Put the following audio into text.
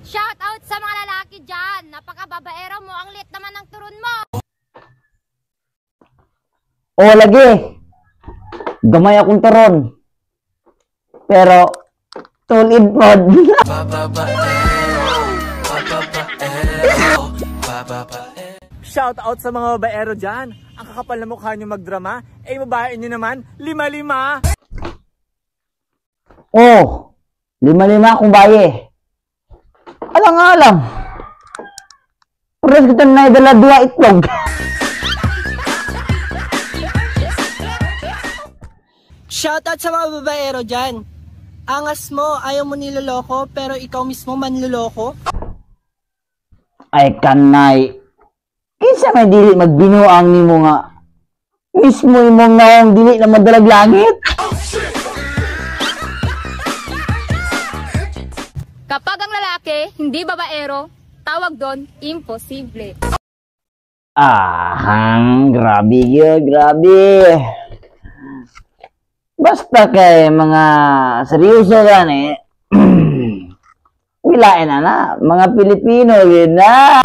Shout out sa mga lalaki dyan. Napakababaero mo. Ang lit naman ng turon mo. O lagi. Gamay akong turon. Pero tulid mo. Shout out sa mga babaero dyan. Ang kakapal na mukha nyo magdrama. Eh, babae nyo naman, 5-5. Oh, 5-5 akong baye. Alang-alang. Pres kita na idala 2 itlog. Shoutout sa mga babaero dyan. Angas mo, ayaw mo niloloko, pero ikaw mismo manloloko. Ay kanay. Kinsa may dili magbinuang nimo nga. Mismo imong naong dili na madalag langit. Kapag ang lalaki, hindi babaero, tawag doon, imposible. Grabe yun, grabe. Basta kay mga seryoso gani, wilain na mga Pilipino yun na.